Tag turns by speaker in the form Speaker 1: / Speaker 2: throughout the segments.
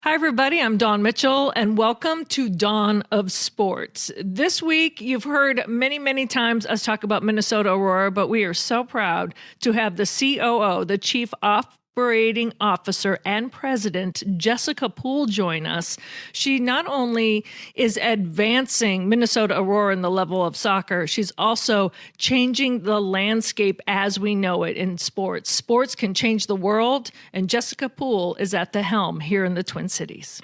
Speaker 1: Hi, everybody. I'm Dawn Mitchell, and welcome to Dawn of Sports. This week, you've heard many times us talk about Minnesota Aurora, but we are so proud to have the COO, the Chief Operating Officer and President, Jessica Poole, join us. She not only is advancing Minnesota Aurora in the level of soccer, she's also changing the landscape as we know it in sports. Sports can change the world, and Jessica Poole is at the helm here in the Twin Cities.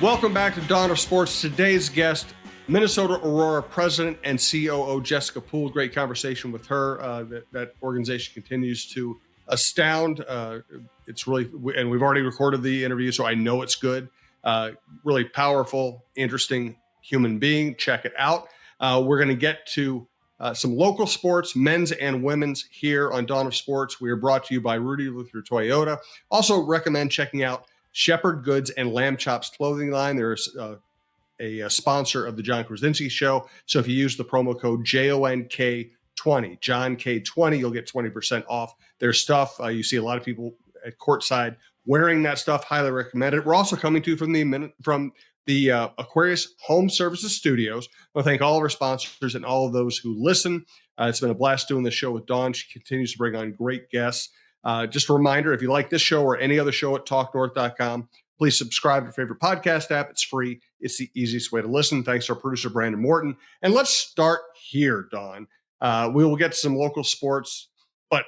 Speaker 2: Welcome back to Dawn of Sports. Today's guest, Minnesota Aurora President and COO Jessica Poole. Great conversation with her. That organization continues to astound. It's really, and we've already recorded the interview, so I know it's good. Really powerful, interesting human being. Check it out. We're going to get to some local sports, men's and women's, here on Dawn of Sports. We are brought to you by Rudy Luther Toyota. Also recommend checking out Shepherd Goods and Lamb Chops clothing line. There's a sponsor of the John Krasinski Show. So if you use the promo code JONK20, John K20, you'll get 20% off their stuff. You see a lot of people at courtside wearing that stuff. Highly recommend it. We're also coming to you from the Aquarius Home Services Studios. I want to thank all of our sponsors and all of those who listen. It's been a blast doing this show with Dawn. She continues to bring on great guests. Just a reminder, if you like this show or any other show at talknorth.com, please subscribe to your favorite podcast app. It's free. It's the easiest way to listen. Thanks to our producer, Brandon Morton. And let's start here, Dawn. We will get to some local sports, but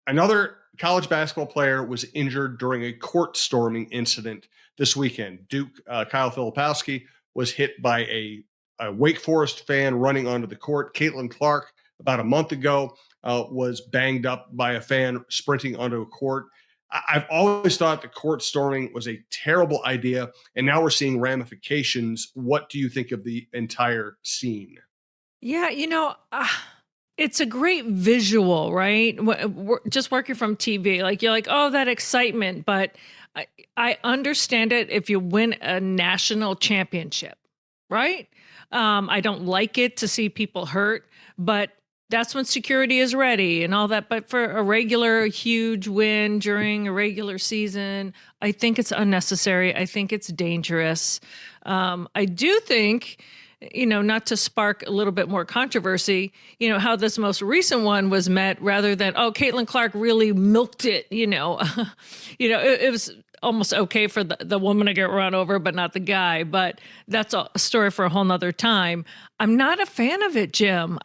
Speaker 2: another college basketball player was injured during a court storming incident this weekend. Duke Kyle Filipowski was hit by a Wake Forest fan running onto the court. Caitlin Clark, about a month ago, was banged up by a fan sprinting onto a court. I've always thought that court storming was a terrible idea, and now we're seeing ramifications. What do you think of the entire scene?
Speaker 1: Yeah, it's a great visual, right? Just working from TV, like you're like, oh, that excitement. But I understand it if you win a national championship, right? I don't like it to see people hurt, but that's when security is ready and all that. But for a regular huge win during a regular season, I think it's unnecessary. I think it's dangerous. I do think, not to spark a little bit more controversy, how this most recent one was met rather than, oh, Caitlin Clark really milked it, it was almost okay for the woman to get run over, but not the guy. But that's a story for a whole nother time. I'm not a fan of it, Jim.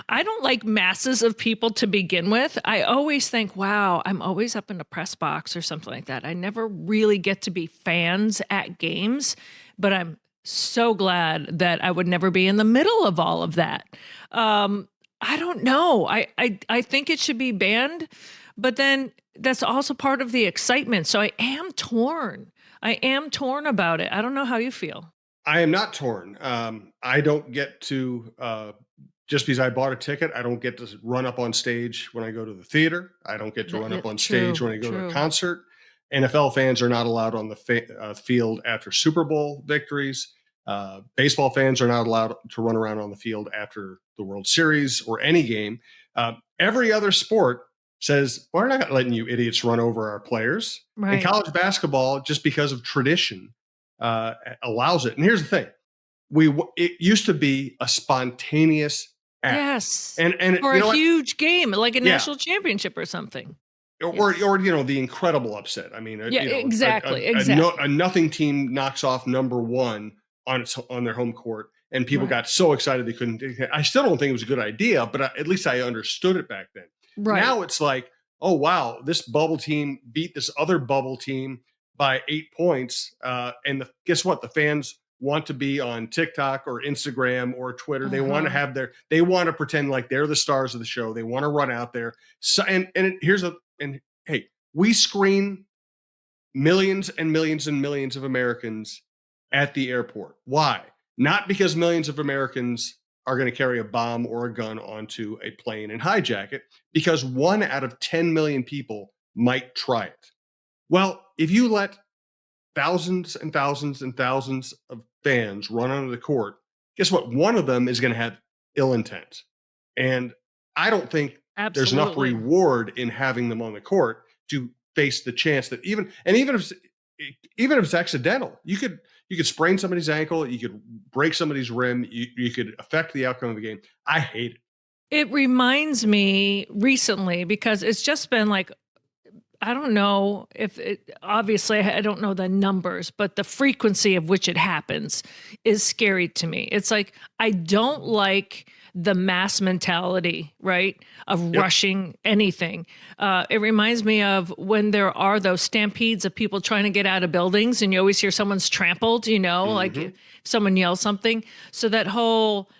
Speaker 1: I don't like masses of people to begin with. I always think, wow, I'm always up in the press box or something like that. I never really get to be fans at games, but I'm so glad that I would never be in the middle of all of that. I don't know. I think it should be banned, but then that's also part of the excitement. So I am torn. About it. I don't know how you feel.
Speaker 2: I am not torn. I don't get to... Just because I bought a ticket, I don't get to run up on stage when I go to the theater. I don't get to run up on stage when I go to a concert. NFL fans are not allowed on the field after Super Bowl victories. Baseball fans are not allowed to run around on the field after the World Series or any game. Every other sport says, well, we're not letting you idiots run over our players. Right. And college basketball, just because of tradition, allows it. And here's the thing. It used to be a spontaneous act.
Speaker 1: Yes.
Speaker 2: And
Speaker 1: or a huge game, like a national championship or something.
Speaker 2: Or the incredible upset. I mean,
Speaker 1: exactly.
Speaker 2: A nothing team knocks off number one on their home court, and people got so excited they couldn't. I still don't think it was a good idea, but at least I understood it back then. Right. Now it's like, oh wow, this bubble team beat this other bubble team by 8 points, and guess what? The fans want to be on TikTok or Instagram or Twitter. They want to have they want to pretend like they're the stars of the show. They want to run out there. So, hey, we screen millions and millions and millions of Americans at the airport. Why? Not because millions of Americans are going to carry a bomb or a gun onto a plane and hijack it, because 1 out of 10 million people might try it. Well, if you let thousands and thousands and thousands of fans run onto the court, guess what? One of them is going to have ill intent. And I don't think there's enough
Speaker 1: Absolutely.
Speaker 2: reward in having them on the court to face the chance that even if it's accidental, you could sprain somebody's ankle, you could break somebody's rim, you could affect the outcome of the game. I hate it.
Speaker 1: It reminds me recently, because it's just been like, I don't know if it, obviously I don't know the numbers, but the frequency of which it happens is scary to me. It's like, I don't like the mass mentality, right? Of
Speaker 2: Yep.
Speaker 1: rushing anything. It reminds me of when there are those stampedes of people trying to get out of buildings and you always hear someone's trampled, like if someone yells something. So that whole,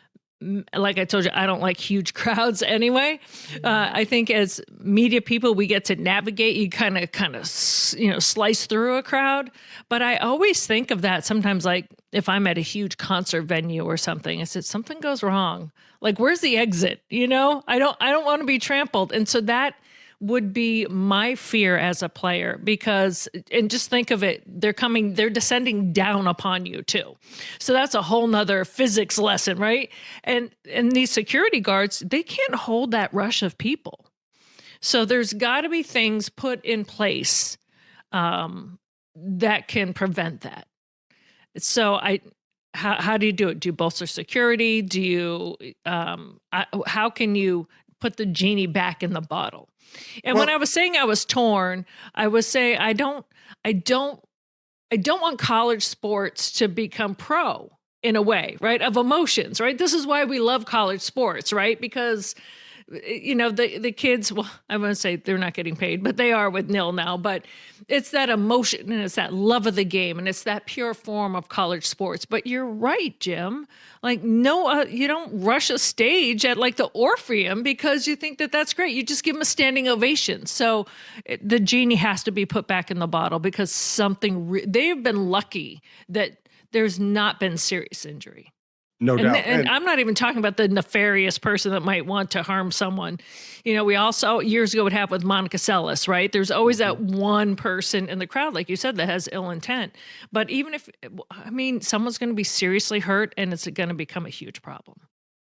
Speaker 1: like I told you, I don't like huge crowds anyway. I think as media people, we get to navigate. You kind of, slice through a crowd. But I always think of that sometimes, like if I'm at a huge concert venue or something, I said something goes wrong. Like, where's the exit? I don't want to be trampled, and so that would be my fear as a player, because, and just think of it, they're descending down upon you too. So that's a whole nother physics lesson, right? And these security guards, they can't hold that rush of people. So there's got to be things put in place that can prevent that. So how do you do it? Do you bolster security? Do you, how can you put the genie back in the bottle? And when I was saying I was torn, I was saying I don't want college sports to become pro in a way, right? Of emotions, right? This is why we love college sports, right? Because the kids, well, I wouldn't say they're not getting paid, but they are with nil now. But it's that emotion and it's that love of the game and it's that pure form of college sports. But you're right, Jim. Like, no, you don't rush a stage at like the Orpheum because you think that that's great. You just give them a standing ovation. So the genie has to be put back in the bottle, because they've been lucky that there's not been serious injury.
Speaker 2: No doubt.
Speaker 1: And I'm not even talking about the nefarious person that might want to harm someone. We also years ago would have with Monica Seles, right? There's always that one person in the crowd, like you said, that has ill intent. But even if, someone's going to be seriously hurt and it's going to become a huge problem.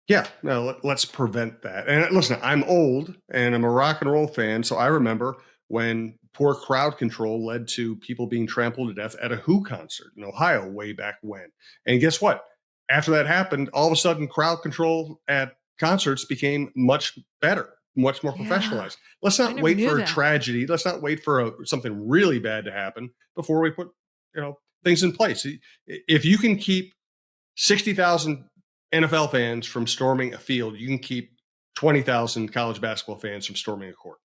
Speaker 2: Yeah, no, let's prevent that. And listen, I'm old and I'm a rock and roll fan. So I remember when poor crowd control led to people being trampled to death at a Who concert in Ohio way back when. And guess what? After that happened, all of a sudden, crowd control at concerts became much better, much more professionalized. Let's not wait for a tragedy. Let's not wait for something really bad to happen before we put, things in place. If you can keep 60,000 NFL fans from storming a field, you can keep 20,000 college basketball fans from storming a court.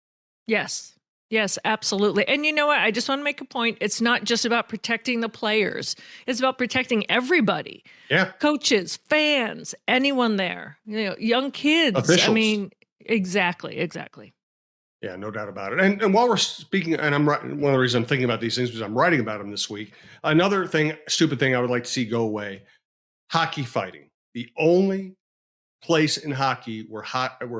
Speaker 1: Yes, absolutely. And you know what? I just want to make a point. It's not just about protecting the players. It's about protecting everybody.
Speaker 2: Yeah.
Speaker 1: Coaches, fans, anyone there, young kids.
Speaker 2: Officials.
Speaker 1: Exactly.
Speaker 2: Yeah, no doubt about it. And while we're speaking, and one of the reasons I'm thinking about these things is I'm writing about them this week. Another stupid thing I would like to see go away: hockey fighting. The only place in hockey where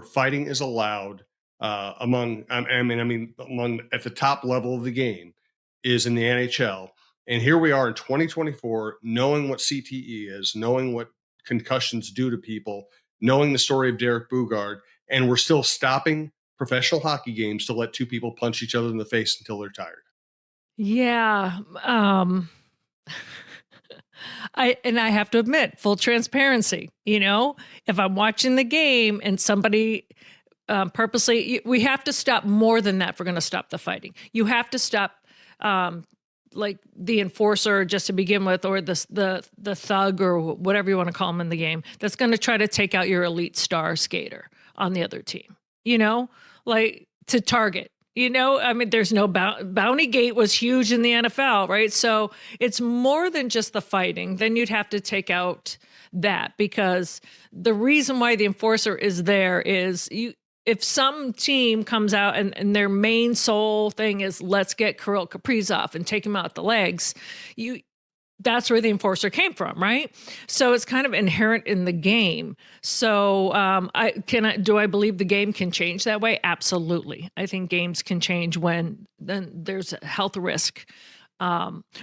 Speaker 2: fighting is allowed among at the top level of the game is in the NHL. And here we are in 2024, knowing what CTE is, knowing what concussions do to people, knowing the story of Derek Bugard, and we're still stopping professional hockey games to let two people punch each other in the face until they're tired.
Speaker 1: Yeah. I have to admit, full transparency, if I'm watching the game and somebody purposely, we have to stop more than that if we're going to stop the fighting. You have to stop like the enforcer just to begin with, or the thug or whatever you want to call him in the game, that's going to try to take out your elite star skater on the other team, like to target. There's no Bounty Gate was huge in the NFL, right? So it's more than just the fighting. Then you'd have to take out that, because the reason why the enforcer is there is if some team comes out and their main sole thing is let's get Kirill Kaprizov and take him out the legs, that's where the enforcer came from, right? So it's kind of inherent in the game. So do I believe the game can change that way? Absolutely. I think games can change when then there's a health risk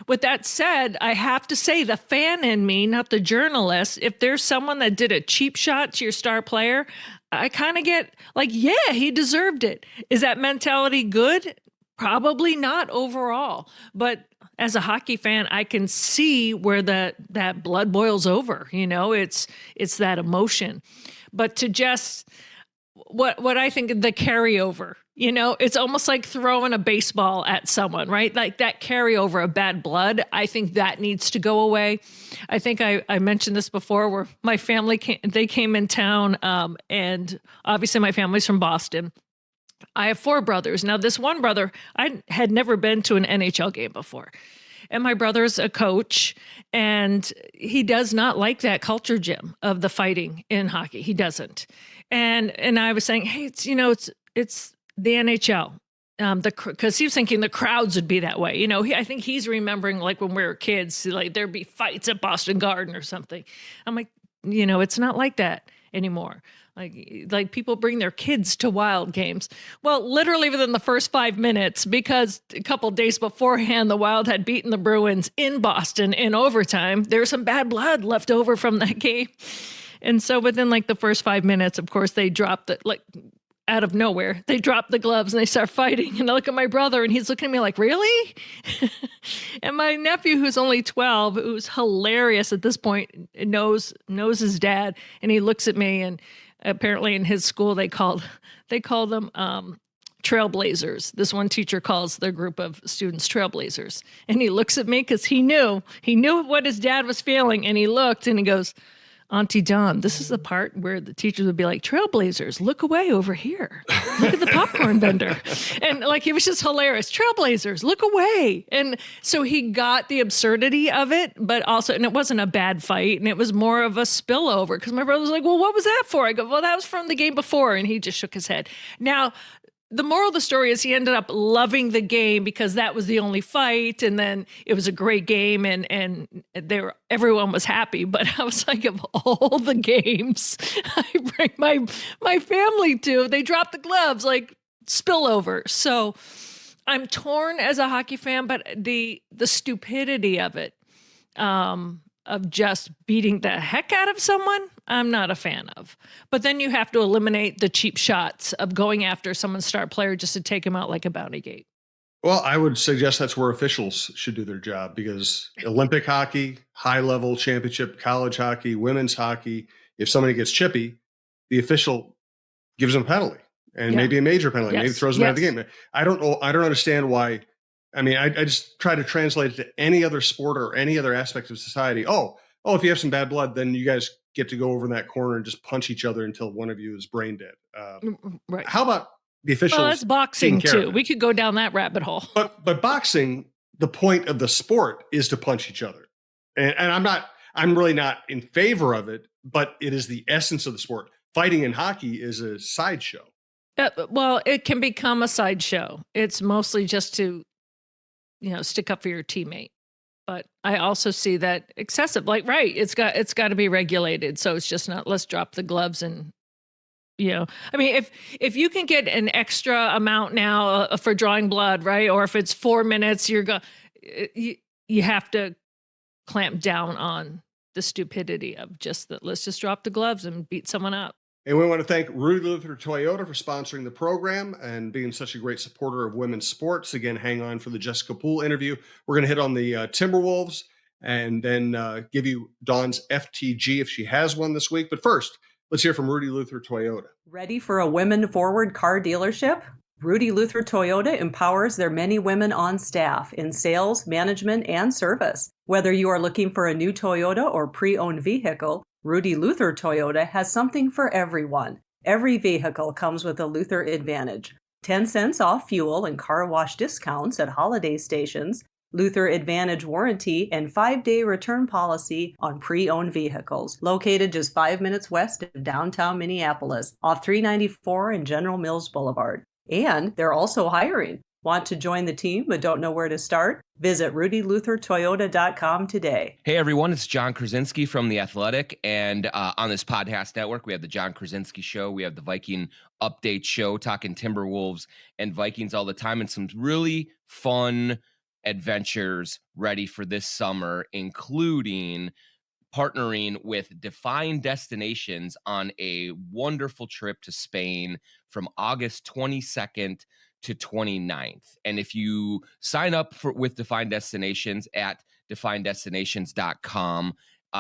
Speaker 1: With that said, I have to say the fan in me, not the journalist, if there's someone that did a cheap shot to your star player, I kind of get like, yeah, he deserved it. Is that mentality good? Probably not overall. But as a hockey fan, I can see where that blood boils over. It's that emotion. But to just what I think the carryover, it's almost like throwing a baseball at someone, right? Like that carryover of bad blood. I think that needs to go away. I think I mentioned this before where my family came in town. And obviously my family's from Boston. I have 4 brothers. Now this one brother, I had never been to an NHL game before. And my brother's a coach, and he does not like that culture, Jim, of the fighting in hockey. He doesn't. And I was saying, hey, it's the NHL. Because he was thinking the crowds would be that way. I think he's remembering like when we were kids, like there'd be fights at Boston Garden or something. I'm like, it's not like that anymore. Like people bring their kids to Wild games. Well, literally within the first 5 minutes, because a couple of days beforehand, the Wild had beaten the Bruins in Boston in overtime. There was some bad blood left over from that game. And so within like the first 5 minutes, of course, they dropped it like out of nowhere. They drop the gloves and they start fighting. And I look at my brother and he's looking at me like, really? And my nephew, who's only 12, who's hilarious at this point, knows his dad. And he looks at me, and apparently in his school, they call them trailblazers. This one teacher calls their group of students trailblazers. And he looks at me because he knew what his dad was feeling. And he looked and he goes, Auntie Dawn, this is the part where the teachers would be like, trailblazers, look away over here. Look at the popcorn vendor. And like, he was just hilarious. Trailblazers, look away. And so he got the absurdity of it, but also, and it wasn't a bad fight. And it was more of a spillover because my brother was like, well, what was that for? I go, well, that was from the game before. And he just shook his head. Now, the moral of the story is he ended up loving the game because that was the only fight. And then it was a great game and everyone was happy. But I was like, of all the games I bring my family to, they dropped the gloves, like spillover. So I'm torn as a hockey fan, but the stupidity of it, of just beating the heck out of someone, I'm not a fan of. But then you have to eliminate the cheap shots of going after someone's star player just to take him out like a bounty gate.
Speaker 2: Well, I would suggest that's where officials should do their job, because Olympic hockey, high level championship, college hockey, women's hockey, if somebody gets chippy, the official gives them a penalty, and maybe a major penalty, maybe throws them out of the game. I don't know. I don't understand why. I mean, I just try to translate it to any other sport or any other aspect of society. Oh, if you have some bad blood, then you guys get to go over in that corner and just punch each other until one of you is brain dead.
Speaker 1: Right.
Speaker 2: How about the officials?
Speaker 1: Well, that's boxing too. We could go down that rabbit hole.
Speaker 2: But boxing, the point of the sport is to punch each other. And I'm really not in favor of it, but it is the essence of the sport. Fighting in hockey is a sideshow.
Speaker 1: Well, it can become a sideshow. It's mostly just to, stick up for your teammate. But I also see that excessive, like, right, it's got to be regulated. So it's just not, let's drop the gloves and, I mean, if you can get an extra amount now for drawing blood, right? Or if it's 4 minutes, you have to clamp down on the stupidity of just that. Let's just drop the gloves and beat someone up.
Speaker 2: And we want to thank Rudy Luther Toyota for sponsoring the program and being such a great supporter of women's sports. Again, hang on for the Jessica Poole interview. We're going to hit on the Timberwolves and then give you Dawn's FTG if she has one this week. But first, let's hear from Rudy Luther Toyota.
Speaker 3: Ready for a women-forward car dealership? Rudy Luther Toyota empowers their many women on staff in sales, management, and service. Whether you are looking for a new Toyota or pre-owned vehicle, Rudy Luther Toyota has something for everyone. Every vehicle comes with a Luther Advantage. 10 cents off fuel and car wash discounts at holiday stations, Luther Advantage warranty, and 5-day return policy on pre-owned vehicles. Located just 5 minutes west of downtown Minneapolis, off 394 and General Mills Boulevard. And they're also hiring. Want to join the team but don't know where to start? Visit rudyluthertoyota.com today.
Speaker 4: Hey everyone, it's John Krasinski from The Athletic, and on this podcast network, we have the John Krasinski Show, we have the Viking Update Show, talking Timberwolves and Vikings all the time, and some really fun adventures ready for this summer, including partnering with Defined Destinations on a wonderful trip to Spain from August 22nd to 29th. And if you sign up with Defined Destinations at defineddestinations.com,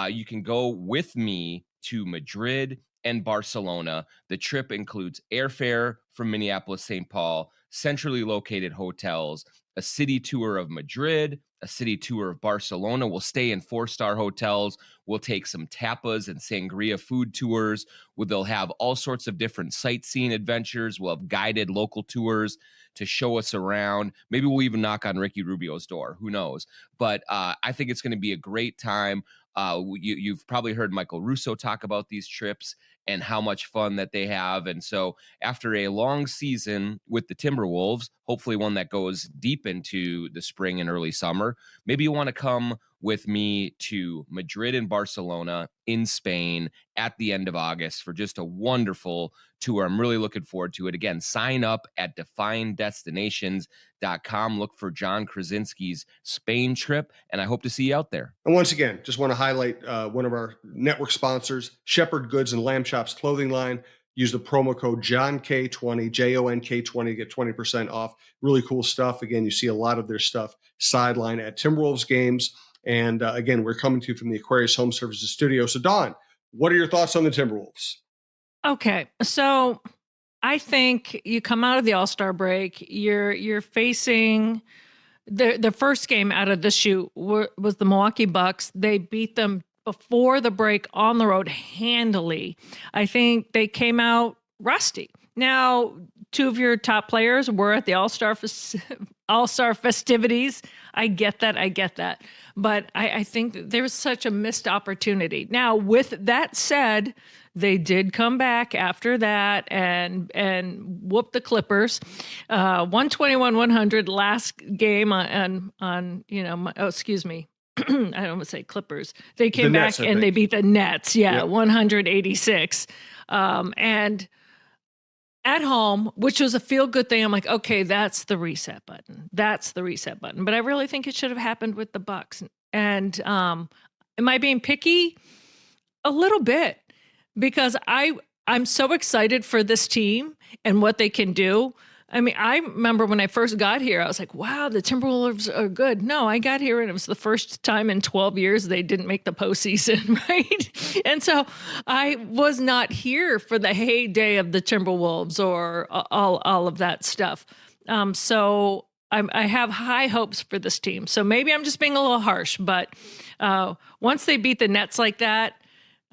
Speaker 4: you can go with me to Madrid and Barcelona. The trip includes airfare from Minneapolis, St. Paul, centrally located hotels, a city tour of Madrid, a city tour of Barcelona. We'll stay in 4-star hotels. We'll take some tapas and sangria food tours. They'll have all sorts of different sightseeing adventures. We'll have guided local tours to show us around. Maybe we'll even knock on Ricky Rubio's door. Who knows? But I think it's going to be a great time. You've probably heard Michael Russo talk about these trips and how much fun that they have. And so after a long season with the Timberwolves, hopefully one that goes deep into the spring and early summer, maybe you want to come with me to Madrid and Barcelona in Spain at the end of August for just a wonderful tour. I'm really looking forward to it. Again, sign up at defineddestinations.com. Look for John Krasinski's Spain trip, and I hope to see you out there.
Speaker 2: And once again, just want to highlight one of our network sponsors, Shepherd Goods and Lamb Chops clothing line. Use the promo code JOHNK20, JONK20 to get 20% off. Really cool stuff. Again, you see a lot of their stuff sideline at Timberwolves games. And again, we're coming to you from the Aquarius Home Services studio. So, Dawn, what are your thoughts on the Timberwolves?
Speaker 1: Okay, so I think you come out of the All-Star break, you're facing the first game out of the chute was the Milwaukee Bucks. They beat them before the break on the road handily. I think they came out rusty. Now, two of your top players were at the All-Star festivities. I get that. But I think that there's such a missed opportunity. Now, with that said, they did come back after that and whoop the Clippers, 121-100 last game on excuse me. I don't want to say Clippers. They came back and they beat the Nets. Yeah, yep. 186. And at home, which was a feel-good thing. I'm like, okay, that's the reset button. But I really think it should have happened with the Bucks. And am I being picky? A little bit, because I'm so excited for this team and what they can do. I mean, I remember when I first got here, I was like, wow, the Timberwolves are good. No, I got here and it was the first time in 12 years they didn't make the postseason, right? And so I was not here for the heyday of the Timberwolves or all of that stuff. So I have high hopes for this team. So maybe I'm just being a little harsh, but once they beat the Nets like that,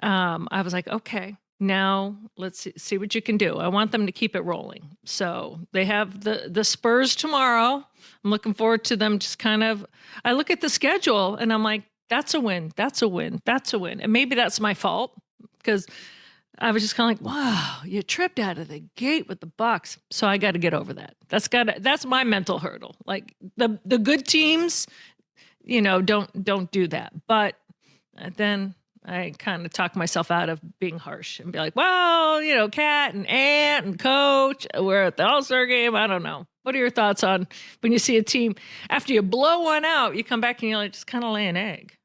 Speaker 1: I was like, okay. Now let's see what you can do. I want them to keep it rolling. So they have the Spurs tomorrow. I'm looking forward to them. Just kind of, I look at the schedule and I'm like, that's a win. And maybe that's my fault because I was just kind of like, wow, you tripped out of the gate with the Bucks. So I got to get over that. That's my mental hurdle. Like the good teams, don't do that. But then I kind of talk myself out of being harsh and be like, well, Kat and Ant and Coach, we're at the All-Star game. I don't know. What are your thoughts on when you see a team, after you blow one out, you come back and you just kind of lay an egg?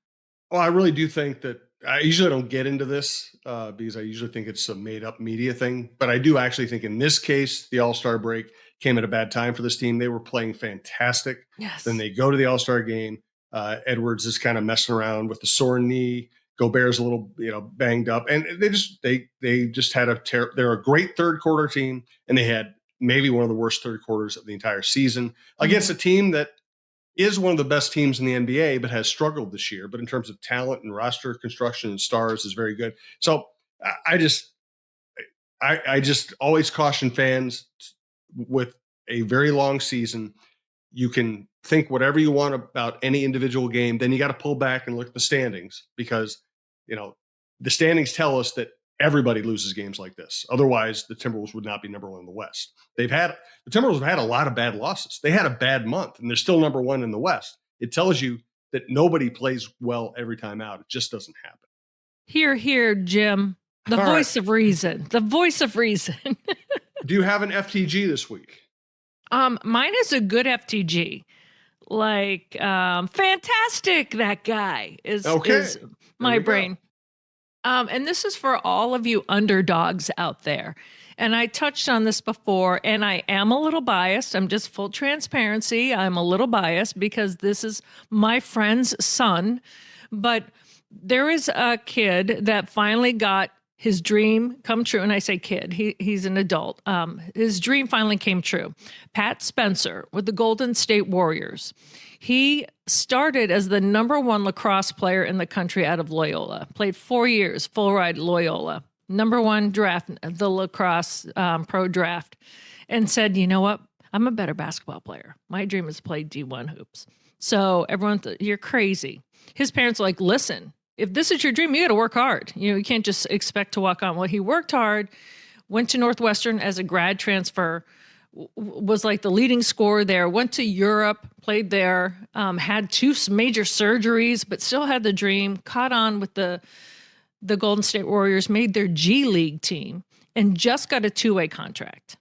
Speaker 2: Well, I really do think that I usually don't get into this because I usually think it's a made-up media thing. But I do actually think in this case, the All-Star break came at a bad time for this team. They were playing fantastic.
Speaker 1: Yes.
Speaker 2: Then they go to the All-Star game. Edwards is kind of messing around with the sore knee. Gobert's a little, banged up, and they just had they're a great third quarter team, and they had maybe one of the worst third quarters of the entire season against a team that is one of the best teams in the NBA, but has struggled this year. But in terms of talent and roster construction and stars, is very good. So I just always caution fans with a very long season. You can think whatever you want about any individual game, then you got to pull back and look at the standings because, the standings tell us that everybody loses games like this. Otherwise, the Timberwolves would not be number one in the West. The Timberwolves have had a lot of bad losses. They had a bad month, and they're still number one in the West. It tells you that nobody plays well every time out. It just doesn't happen.
Speaker 1: Hear, Jim. The voice of reason. The voice of reason.
Speaker 2: Do you have an FTG this week?
Speaker 1: Mine is a good FTG. fantastic. That guy is my brain. And this is for all of you underdogs out there. And I touched on this before, and I am a little biased. I'm just full transparency. I'm a little biased because this is my friend's son. But there is a kid that finally got his dream come true. And I say kid, he's an adult. His dream finally came true. Pat Spencer with the Golden State Warriors. He started as the #1 lacrosse player in the country out of Loyola. Played 4 years, full ride Loyola. #1 draft, the lacrosse pro draft. And said, you know what? I'm a better basketball player. My dream is to play D1 hoops. So everyone, you're crazy. His parents are like, listen, if this is your dream, you got to work hard. You can't just expect to walk on. Well, he worked hard, went to Northwestern as a grad transfer, was like the leading scorer there, went to Europe, played there, had 2 major surgeries, but still had the dream, caught on with the Golden State Warriors, made their G League team, and just got a 2-way contract.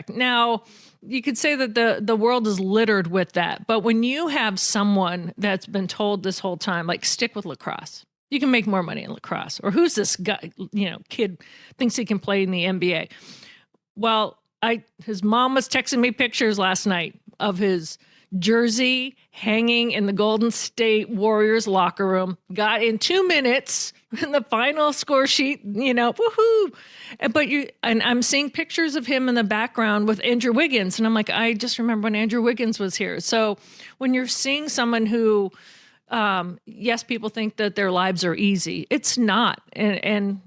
Speaker 1: Now, you could say that the world is littered with that. But when you have someone that's been told this whole time, like, stick with lacrosse, you can make more money in lacrosse. Or who's this guy, kid thinks he can play in the NBA. Well, his mom was texting me pictures last night of his jersey hanging in the Golden State Warriors locker room. Got in 2 minutes in the final score sheet, woohoo. And I'm seeing pictures of him in the background with Andrew Wiggins. And I'm like, I just remember when Andrew Wiggins was here. So when you're seeing someone who, yes, people think that their lives are easy. It's not. And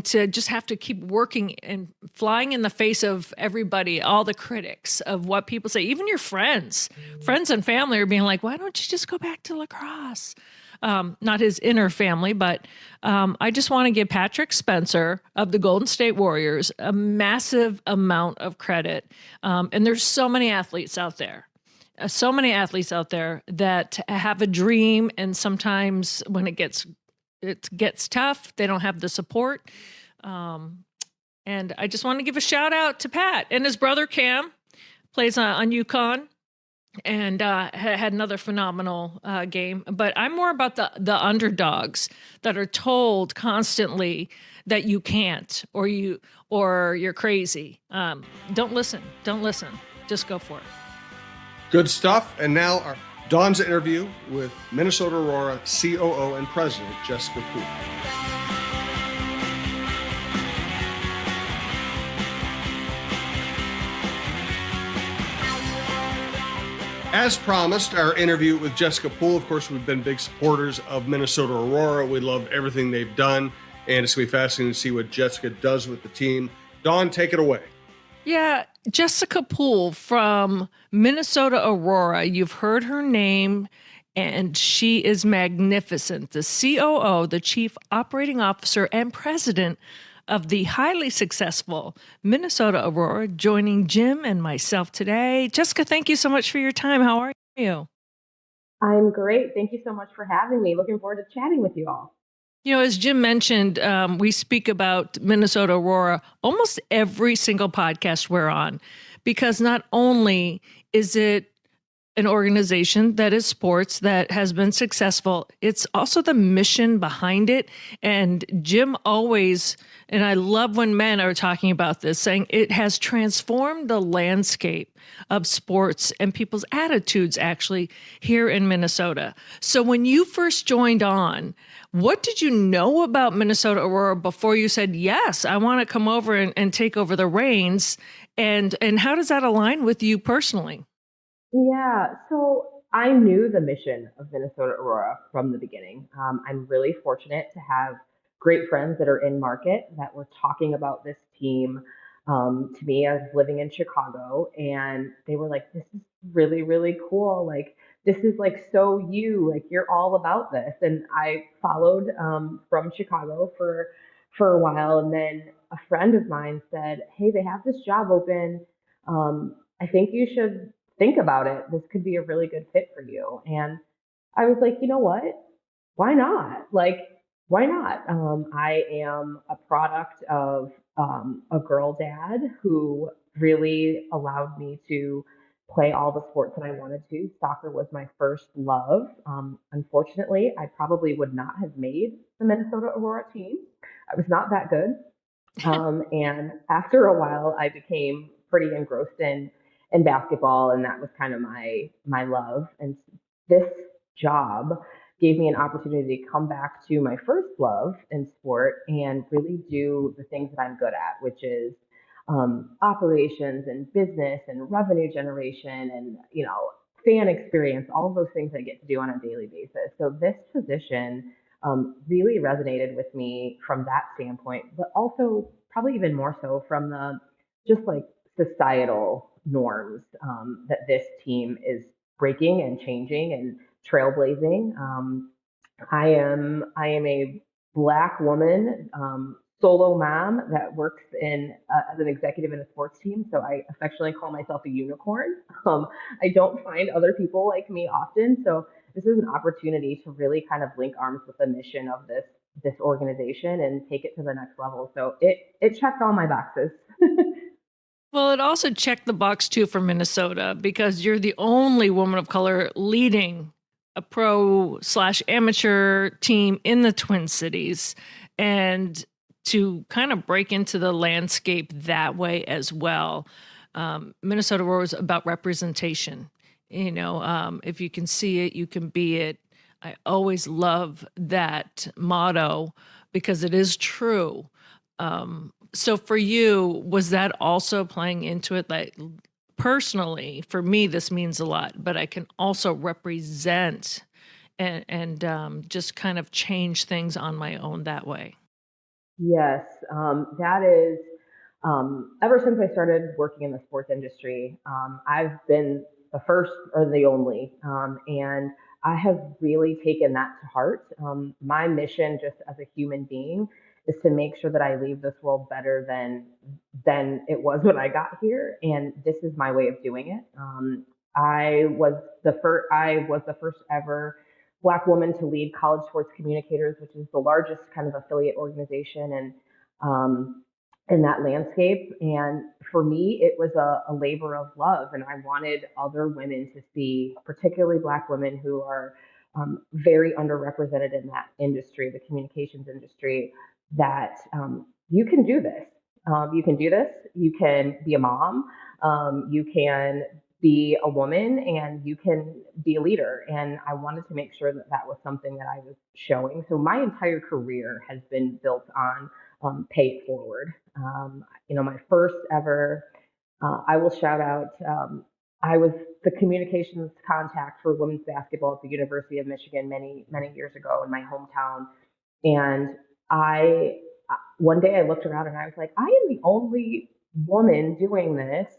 Speaker 1: to just have to keep working and flying in the face of everybody, all the critics of what people say, even your friends and family are being like, why don't you just go back to lacrosse? Not his inner family, but I just want to give Patrick Spencer of the Golden State Warriors a massive amount of credit. And there's so many athletes out there. That have a dream, and sometimes when it gets tough, they don't have the support. And I just want to give a shout out to Pat and his brother Cam, plays on UConn, and had another phenomenal game. But I'm more about the underdogs that are told constantly that you can't, or you're crazy. Don't listen. Just go for it.
Speaker 2: Good stuff. And now Dawn's interview with Minnesota Aurora COO and President Jessica Poole. As promised, our interview with Jessica Poole. Of course, we've been big supporters of Minnesota Aurora. We love everything they've done, and it's going to be fascinating to see what Jessica does with the team. Dawn, take it away.
Speaker 1: Yeah, Jessica Poole from Minnesota Aurora. You've heard her name, and she is magnificent. The COO, the Chief Operating Officer and President of the highly successful Minnesota Aurora, joining Jim and myself today. Jessica, thank you so much for your time. How are you?
Speaker 5: I'm great. Thank you so much for having me. Looking forward to chatting with you all.
Speaker 1: As Jim mentioned, we speak about Minnesota Aurora almost every single podcast we're on, because not only is it an organization that is sports, that has been successful, it's also the mission behind it. And Jim always, and I love when men are talking about this, saying it has transformed the landscape of sports and people's attitudes actually here in Minnesota. So when you first joined on, what did you know about Minnesota Aurora before you said, yes, I want to come over and take over the reins? And how does that align with you personally?
Speaker 5: Yeah, so I knew the mission of Minnesota Aurora from the beginning. I'm really fortunate to have great friends that are in market that were talking about this team to me. I was living in Chicago, and they were like, this is really, really cool. Like, this is like so you, like you're all about this. And I followed from Chicago for a while, and then a friend of mine said, hey, they have this job open. I think you should think about it. This could be a really good fit for you. And I was like, you know what? Why not? Like, why not? I am a product of a girl dad who really allowed me to play all the sports that I wanted to. Soccer was my first love. Unfortunately, I probably would not have made the Minnesota Aurora team. I was not that good. And after a while, I became pretty engrossed in basketball, and that was kind of my love. And this job gave me an opportunity to come back to my first love in sport and really do the things that I'm good at, which is operations and business and revenue generation and fan experience, all of those things I get to do on a daily basis. So this position really resonated with me from that standpoint, but also probably even more so from the just like societal norms that this team is breaking and changing and trailblazing. I am a Black woman, solo mom that works as an executive in a sports team. So I affectionately call myself a unicorn. I don't find other people like me often. So this is an opportunity to really kind of link arms with the mission of this organization and take it to the next level. So it checked all my boxes.
Speaker 1: Well, it also checked the box too for Minnesota because you're the only woman of color leading a pro/amateur team in the Twin Cities. And to kind of break into the landscape that way as well. Minnesota Aurora is about representation. If you can see it, you can be it. I always love that motto because it is true. So for you, was that also playing into it? Like personally, for me, this means a lot, but I can also represent and just kind of change things on my own that way.
Speaker 5: Yes, that is. Ever since I started working in the sports industry, I've been the first or the only, and I have really taken that to heart. My mission, just as a human being, is to make sure that I leave this world better than it was when I got here, and this is my way of doing it. I was the first ever Black woman to lead College Sports Communicators, which is the largest kind of affiliate organization and in that landscape. And for me, it was a labor of love. And I wanted other women to see, particularly Black women who are very underrepresented in that industry, the communications industry, that you can do this. You can do this. You can be a mom. You can be a woman and you can be a leader. And I wanted to make sure that that was something that I was showing. So my entire career has been built on pay it forward. My first ever, I will shout out, I was the communications contact for women's basketball at the University of Michigan many, many years ago in my hometown. And one day I looked around and I was like, I am the only woman doing this.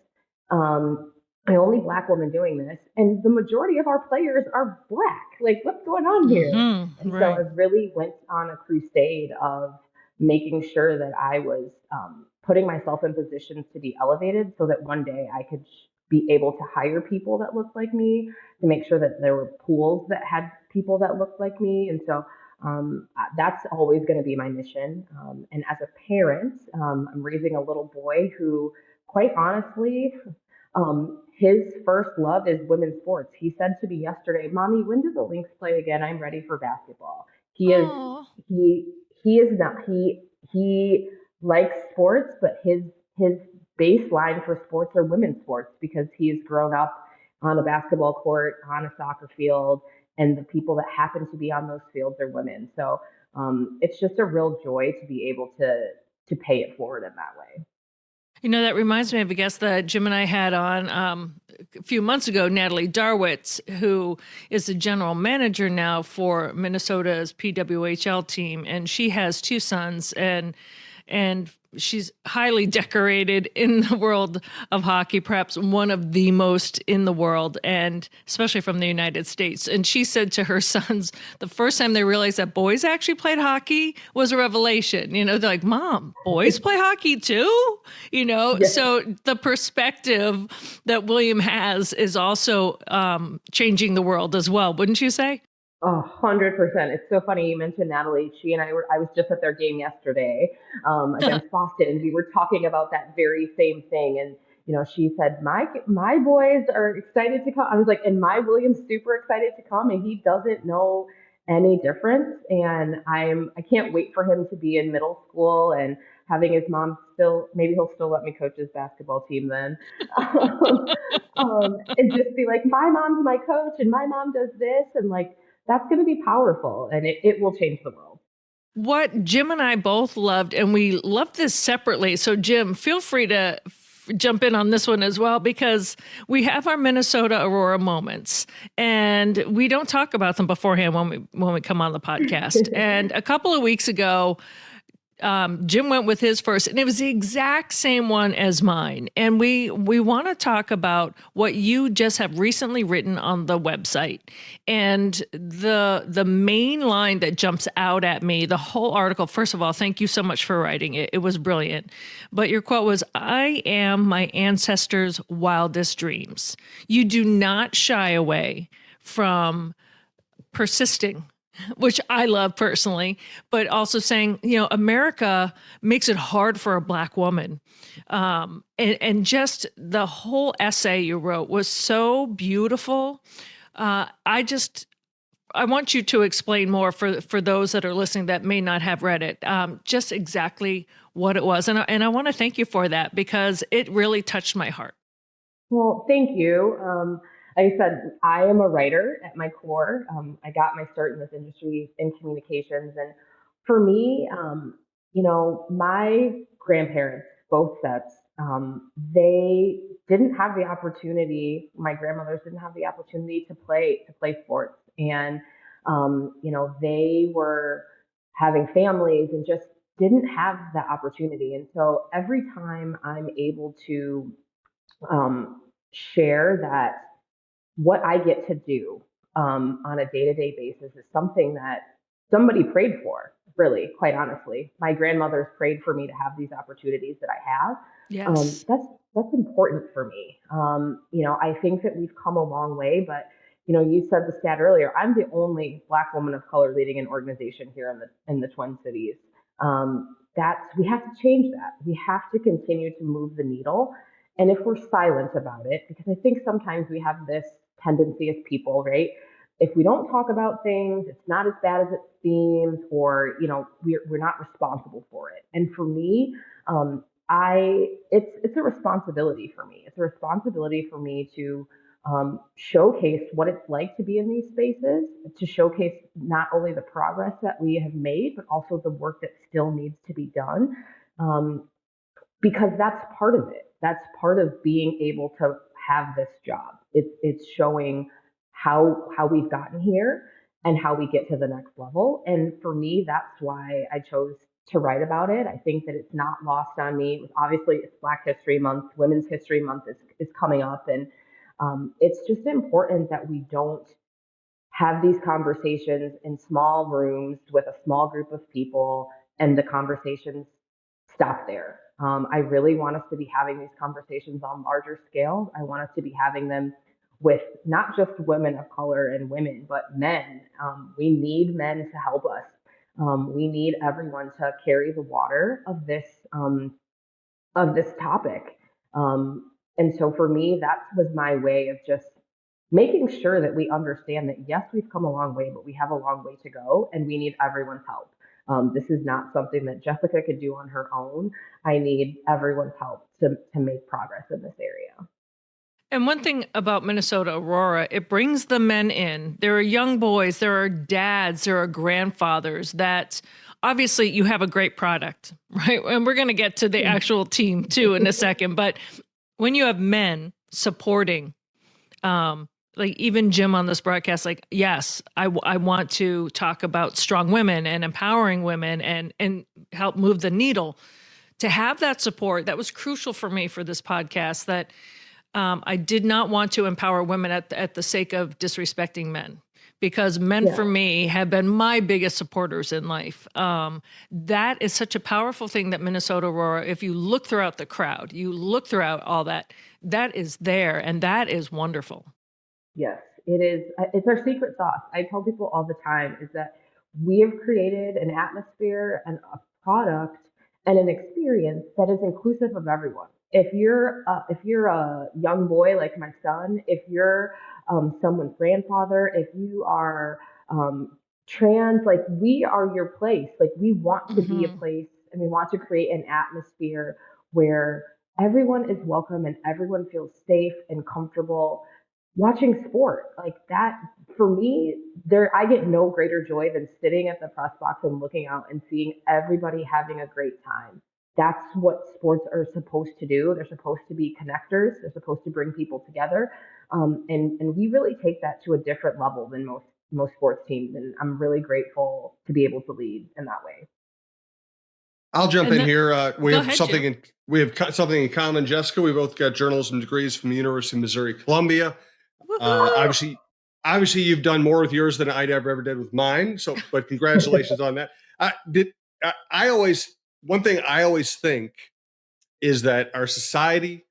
Speaker 5: The only Black woman doing this, and the majority of our players are Black. Like, what's going on here? And so I
Speaker 1: Right.
Speaker 5: really went on a crusade of making sure that I was putting myself in positions to be elevated so that one day I could be able to hire people that looked like me, to make sure that there were pools that had people that looked like me. And so that's always going to be my mission. And as a parent, I'm raising a little boy who, quite honestly, his first love is women's sports. He said to me yesterday, "Mommy, when do the Lynx play again? I'm ready for basketball." He is
Speaker 1: Oh.
Speaker 5: he he is not he likes sports, but his baseline for sports are women's sports because he's grown up on a basketball court, on a soccer field, and the people that happen to be on those fields are women. So it's just a real joy to be able to pay it forward in that way.
Speaker 1: That reminds me of a guest that Jim and I had on a few months ago, Natalie Darwitz, who is the general manager now for Minnesota's PWHL team. And she has two sons and she's highly decorated in the world of hockey, perhaps one of the most in the world, and especially from the United States. And she said to her sons, the first time they realized that boys actually played hockey was a revelation. They're like, "Mom, boys play hockey too?"
Speaker 5: Yes.
Speaker 1: So the perspective that William has is also changing the world as well, wouldn't you say?
Speaker 5: 100%. It's so funny you mentioned Natalie. I was just at their game yesterday against Boston, and we were talking about that very same thing. And she said, my boys are excited to come. I was like, and my William's super excited to come, and he doesn't know any difference. And I can't wait for him to be in middle school and having his mom maybe he'll still let me coach his basketball team then. And just be like, my mom's my coach and my mom does this. And like, that's going to be powerful, and it will change the world.
Speaker 1: What Jim and I both loved, and we loved this separately. So Jim, feel free to jump in on this one as well, because we have our Minnesota Aurora moments and we don't talk about them beforehand when we come on the podcast. And a couple of weeks ago, Jim went with his first, and it was the exact same one as mine. And we want to talk about what you just have recently written on the website. And the main line that jumps out at me, the whole article, first of all, thank you so much for writing it. It was brilliant. But your quote was, "I am my ancestors' wildest dreams." You do not shy away from persisting, which I love personally, but also saying, America makes it hard for a Black woman. And just the whole essay you wrote was so beautiful. I want you to explain more for those that are listening that may not have read it, just exactly what it was. And I want to thank you for that, because it really touched my heart.
Speaker 5: Well, thank you. Like I said, I am a writer at my core. I got my start in this industry in communications. And for me, my grandparents, both sets, they didn't have the opportunity. My grandmothers didn't have the opportunity to play sports. And, they were having families and just didn't have that opportunity. And so every time I'm able to share that what I get to do on a day-to-day basis is something that somebody prayed for, really, quite honestly. My grandmother's prayed for me to have these opportunities that I have.
Speaker 1: Yes.
Speaker 5: That's important for me. I think that we've come a long way, but you said the stat earlier. I'm the only Black woman of color leading an organization here in the Twin Cities. We have to change that. We have to continue to move the needle. And if we're silent about it, because I think sometimes we have this tendency as people, right? If we don't talk about things, it's not as bad as it seems, or we're not responsible for it. And for me, it's a responsibility for me. It's a responsibility for me to showcase what it's like to be in these spaces, to showcase not only the progress that we have made, but also the work that still needs to be done. Because that's part of it. That's part of being able to have this job. It's showing how we've gotten here and how we get to the next level. And for me, that's why I chose to write about it. I think that it's not lost on me. Obviously, it's Black History Month. Women's History Month is coming up. And it's just important that we don't have these conversations in small rooms with a small group of people and the conversations stop there. I really want us to be having these conversations on larger scale. I want us to be having them with not just women of color and women, but men. We need men to help us. We need everyone to carry the water of this topic. And so for me, that was my way of just making sure that we understand that, yes, we've come a long way, but we have a long way to go, and we need everyone's help. This is not something that Jessica could do on her own. I need everyone's help to make progress in this area.
Speaker 1: And one thing about Minnesota Aurora, it brings the men in. There are young boys, there are dads, there are grandfathers that obviously you have a great product, right? And we're going to get to the actual team too in a second. But when you have men supporting, like even Jim on this broadcast, like, yes, I want to talk about strong women and empowering women and help move the needle. To have that support, that was crucial for me for this podcast, that I did not want to empower women at the sake of disrespecting men, because men for me have been my biggest supporters in life. That is such a powerful thing that Minnesota Aurora, if you look throughout the crowd, you look throughout all that, that is there, and that is wonderful.
Speaker 5: Yes, it is. It's our secret sauce. I tell people all the time is that we have created an atmosphere and a product and an experience that is inclusive of everyone. if you're a young boy like my son, if you're someone's grandfather, if you are trans, like we are your place. Like we want to be a
Speaker 1: Hmm.
Speaker 5: place and we want to create an atmosphere where everyone is welcome and everyone feels safe and comfortable watching sport. Like that for me, there I get no greater joy than sitting at the press box and looking out and seeing everybody having a great time. That's what sports are supposed to do. They're supposed to be connectors. They're supposed to bring people together, and we really take that to a different level than most sports teams. And I'm really grateful to be able to lead in that way.
Speaker 2: I'll jump
Speaker 1: And
Speaker 2: in
Speaker 1: that,
Speaker 2: here.
Speaker 1: go ahead, Jim.
Speaker 2: We have something in common, Jessica. We both got journalism degrees from the University of Missouri Columbia.
Speaker 1: Woohoo!
Speaker 2: Obviously, you've done more with yours than I'd ever did with mine. So, but congratulations on that. I always one thing I always think is that our society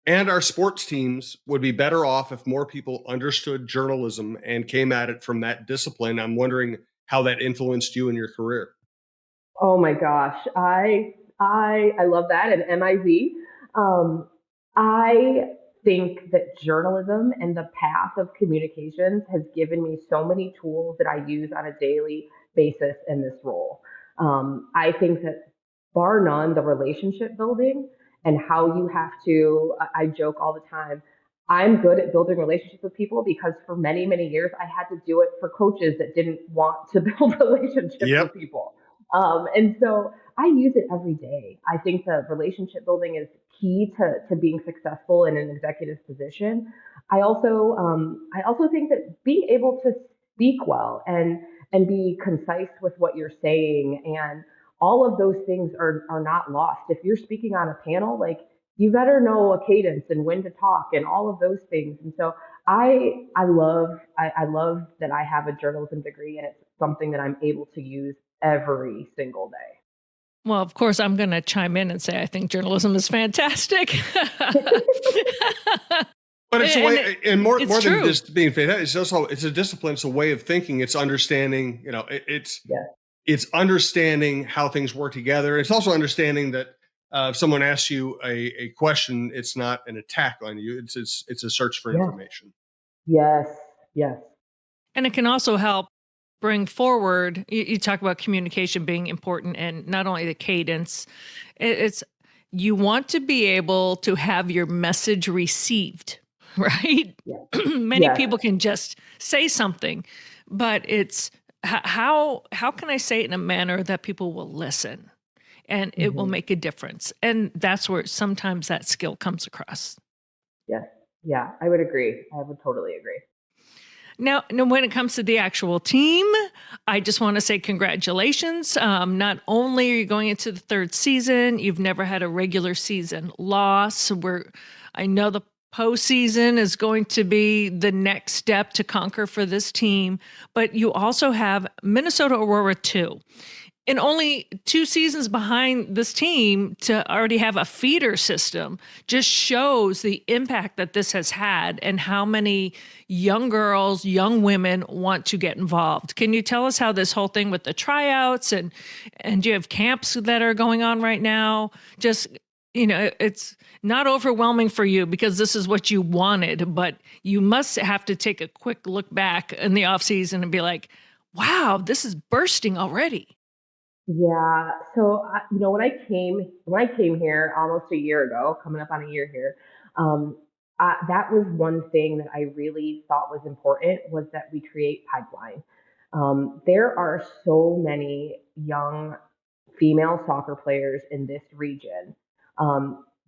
Speaker 2: and our sports teams would be better off if more people understood journalism and came at it from that discipline. I'm wondering how that influenced you in your career.
Speaker 5: Oh my gosh, I love that and MIZ. Um, I think that journalism and the path of communications has given me so many tools that I use on a daily basis in this role. I think that bar none, the relationship building and how you have to. I joke all the time. I'm good at building relationships with people because for many, many years I had to do it for coaches that didn't want to build relationships with
Speaker 2: Yep.
Speaker 5: people. And so I use it every day. I think the relationship building is key to being successful in an executive position. I also think that being able to speak well and be concise with what you're saying and all of those things are not lost. If you're speaking on a panel, like you better know a cadence and when to talk and all of those things. And so I love that I have a journalism degree and it's something that I'm able to use every single day.
Speaker 1: Well, of course, I'm going to chime in and say I think journalism is fantastic.
Speaker 2: But it's a
Speaker 1: And
Speaker 2: way, and more
Speaker 1: it's
Speaker 2: than
Speaker 1: true.
Speaker 2: just being fantastic. It's a discipline. It's a way of thinking. It's understanding.
Speaker 5: Yeah.
Speaker 2: It's understanding how things work together. It's also understanding that if someone asks you a question, it's not an attack on you. It's a search for
Speaker 5: Yes.
Speaker 2: information.
Speaker 5: Yes. Yes.
Speaker 1: And it can also help bring forward, you talk about communication being important and not only the cadence, it's you want to be able to have your message received, right?
Speaker 5: Yes.
Speaker 1: Many
Speaker 5: Yes.
Speaker 1: people can just say something, but it's how can I say it in a manner that people will listen and it will
Speaker 5: Hmm.
Speaker 1: make a difference? And that's where sometimes that skill comes across.
Speaker 5: Yes. Yeah. I would agree. I would totally agree.
Speaker 1: Now, when it comes to the actual team, I just want to say congratulations. Not only are you going into the third season, you've never had a regular season loss. I know the postseason is going to be the next step to conquer for this team, but you also have Minnesota Aurora 2. And only 2 seasons behind this team to already have a feeder system just shows the impact that this has had and how many young girls, young women want to get involved. Can you tell us how this whole thing with the tryouts and do you have camps that are going on right now? Just it's not overwhelming for you because this is what you wanted, but you must have to take a quick look back in the off season and be like, wow, this is bursting already.
Speaker 5: Yeah. So when I came here almost a year ago, coming up on a year here, um, that was one thing that I really thought was important was that we create pipeline. There are so many young female soccer players in this region.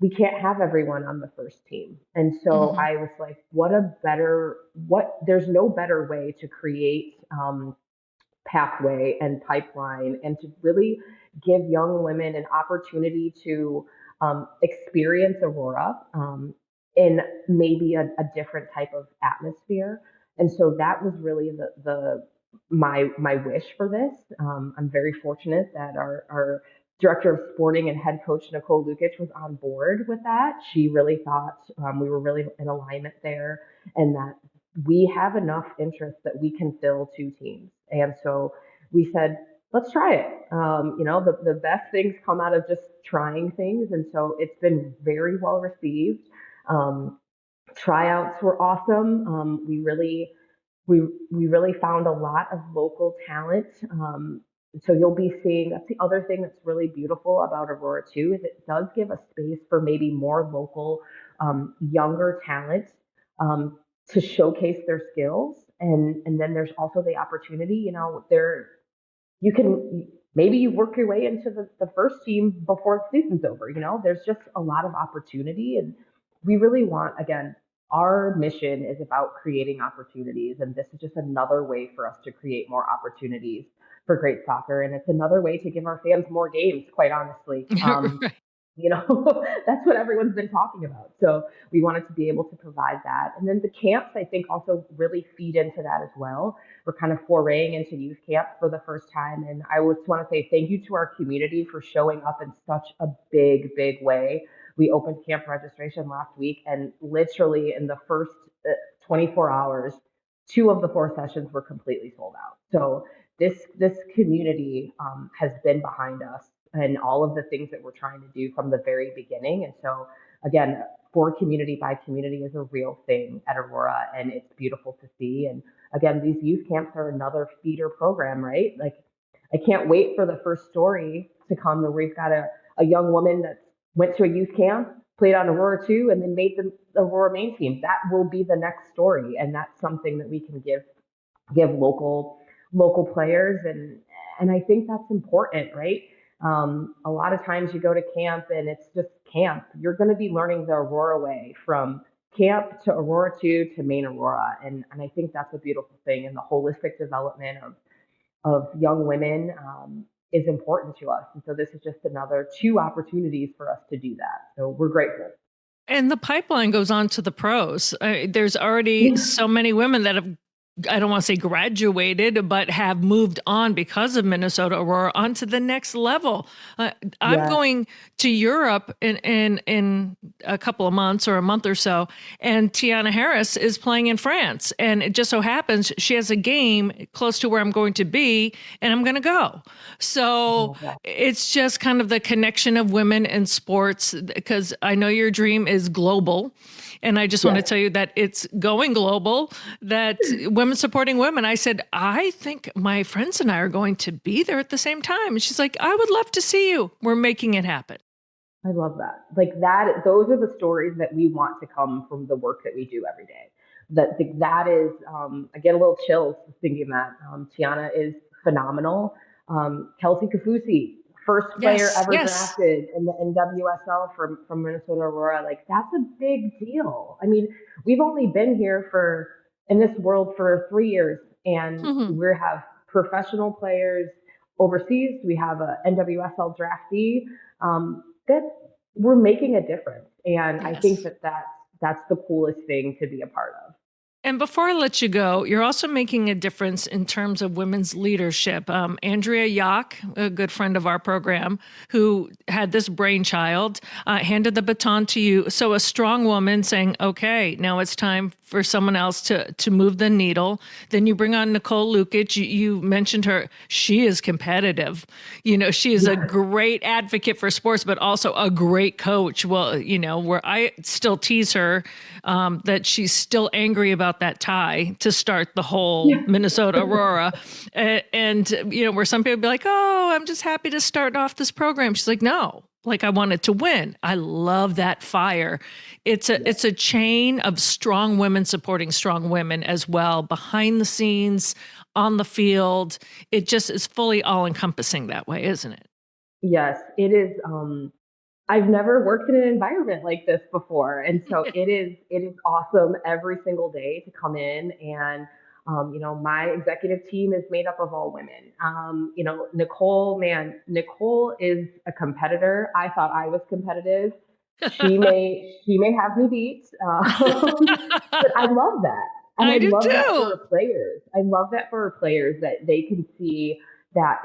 Speaker 5: We can't have everyone on the first team. And so
Speaker 1: Mhm.
Speaker 5: I was like, there's no better way to create pathway and pipeline and to really give young women an opportunity to experience Aurora in maybe a different type of atmosphere. And so that was really my wish for this. I'm very fortunate that our director of sporting and head coach Nicole Lukic was on board with that. She really thought we were really in alignment there, and that we have enough interest that we can fill 2 teams. And so we said, let's try it. The best things come out of just trying things. And so it's been very well received. Um, Tryouts were awesome. We really found a lot of local talent. So you'll be seeing, that's the other thing that's really beautiful about Aurora too, is it does give a space for maybe more local, younger talent, to showcase their skills. And then there's also the opportunity, you can, maybe you work your way into the first team before the season's over. There's just a lot of opportunity. And we really want, again, our mission is about creating opportunities. And this is just another way for us to create more opportunities for great soccer. And it's another way to give our fans more games, quite honestly.
Speaker 1: Right.
Speaker 5: That's what everyone's been talking about. So we wanted to be able to provide that. And then the camps, I think, also really feed into that as well. We're kind of foraying into youth camp for the first time. And I just want to say thank you to our community for showing up in such a big, big way. We opened camp registration last week, and literally in the first 24 hours, 2 of the 4 sessions were completely sold out. So this community, has been behind us and all of the things that we're trying to do from the very beginning. And so, again, for community by community is a real thing at Aurora, and it's beautiful to see. And again, these youth camps are another feeder program, right? Like, I can't wait for the first story to come where we've got a young woman that went to a youth camp, played on Aurora 2, and then made the Aurora main team. That will be the next story. And that's something that we can give local players. And I think that's important, right? A lot of times you go to camp and it's just camp. You're going to be learning the Aurora way from camp to Aurora 2 to main Aurora. And I think that's a beautiful thing. And the holistic development of young women, is important to us. And so this is just another 2 opportunities for us to do that. So we're grateful.
Speaker 1: And the pipeline goes on to the pros. There's already
Speaker 5: Yeah.
Speaker 1: so many women that have, I don't want to say graduated, but have moved on because of Minnesota Aurora onto the next level. I'm
Speaker 5: Yeah.
Speaker 1: going to Europe in a couple of months or a month or so, and Tiana Harris is playing in France. And it just so happens she has a game close to where I'm going to be, and I'm going to go. So it's just kind of the connection of women in sports, because I know your dream is global. And I just want to
Speaker 5: Yes.
Speaker 1: tell you that it's going global, that women supporting women. I said, I think my friends and I are going to be there at the same time. And she's like, I would love to see you. We're making it happen.
Speaker 5: I love that. Like that, those are the stories that we want to come from the work that we do every day. That is, I get a little chills thinking that. Tiana is phenomenal. Kelsey Kafusi, first player
Speaker 1: Yes,
Speaker 5: ever
Speaker 1: yes.
Speaker 5: drafted in the NWSL from Minnesota Aurora. Like that's a big deal. I mean, we've only been here in this world for 3 years, and
Speaker 1: Mhm.
Speaker 5: we have professional players overseas. We have a NWSL draftee. That we're making a difference. And I think
Speaker 1: Yes.
Speaker 5: that's the coolest thing to be a part of.
Speaker 1: And before I let you go, you're also making a difference in terms of women's leadership. Andrea Yock, a good friend of our program, who had this brainchild, handed the baton to you. So a strong woman saying, okay, now it's time for someone else to move the needle. Then you bring on Nicole Lukic. You mentioned her. She is competitive. She is a
Speaker 5: Yes.
Speaker 1: great advocate for sports, but also a great coach. Well, where I still tease her, that she's still angry about that tie to start the whole
Speaker 5: Yeah.
Speaker 1: Minnesota Aurora. And where some people be like, oh, I'm just happy to start off this program. She's like, no, like I wanted to win. I love that fire. It's a chain of strong women supporting strong women as well, behind the scenes, on the field. It just is fully all encompassing that way, isn't it?
Speaker 5: Yes, it is. I've never worked in an environment like this before. And so it is awesome every single day to come in and, my executive team is made up of all women. Nicole is a competitor. I thought I was competitive. She may have me beat, but I love that. And
Speaker 1: I
Speaker 5: I
Speaker 1: do
Speaker 5: love that for
Speaker 1: too.
Speaker 5: our players. I love that for our players that they can see that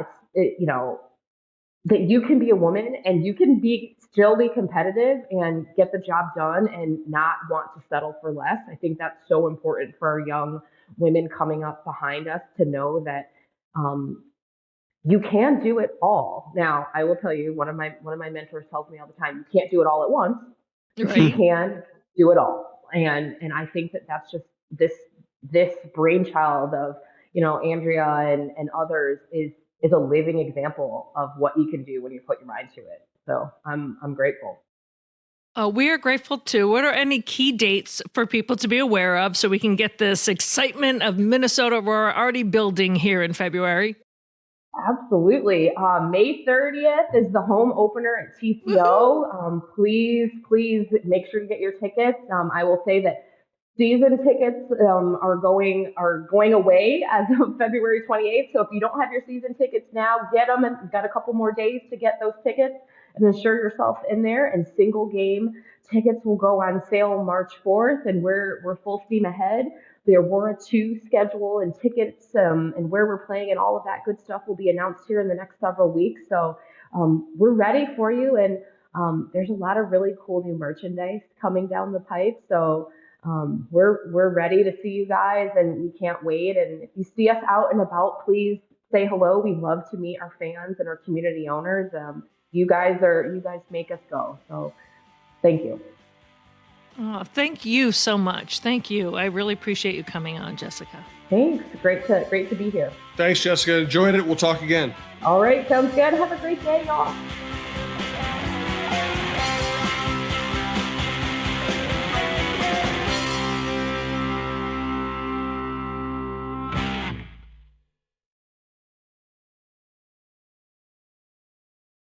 Speaker 5: that you can be a woman and you can still be competitive and get the job done and not want to settle for less. I think that's so important for our young women coming up behind us to know that, um, you can do it all. Now, I will tell you, one of my mentors tells me all the time, you can't do it all at once, but you
Speaker 1: Right.
Speaker 5: can do it all. And I think that that's just this brainchild of, Andrea and others is a living example of what you can do when you put your mind to it. So I'm grateful.
Speaker 1: We are grateful too. What are any key dates for people to be aware of so we can get this excitement of Minnesota Aurora already building here in February?
Speaker 5: Absolutely. May 30th is the home opener at TCO. Please make sure to get your tickets. I will say that season tickets are going away as of February 28th. So if you don't have your season tickets now, get them, and you've got a couple more days to get those tickets and ensure yourself in there. And single game tickets will go on sale March 4th, and we're full steam ahead. The Aurora 2 schedule and tickets and where we're playing and all of that good stuff will be announced here in the next several weeks. So we're ready for you, and there's a lot of really cool new merchandise coming down the pipe. So we're ready to see you guys, and we can't wait. And if you see us out and about, please say hello. We love to meet our fans and our community owners. You guys make us go. So thank you.
Speaker 1: Oh, thank you so much. Thank you. I really appreciate you coming on, Jessica.
Speaker 5: Thanks. Great to be here.
Speaker 2: Thanks, Jessica. Enjoyed it. We'll talk again.
Speaker 5: All right. Sounds good. Have a great day, y'all.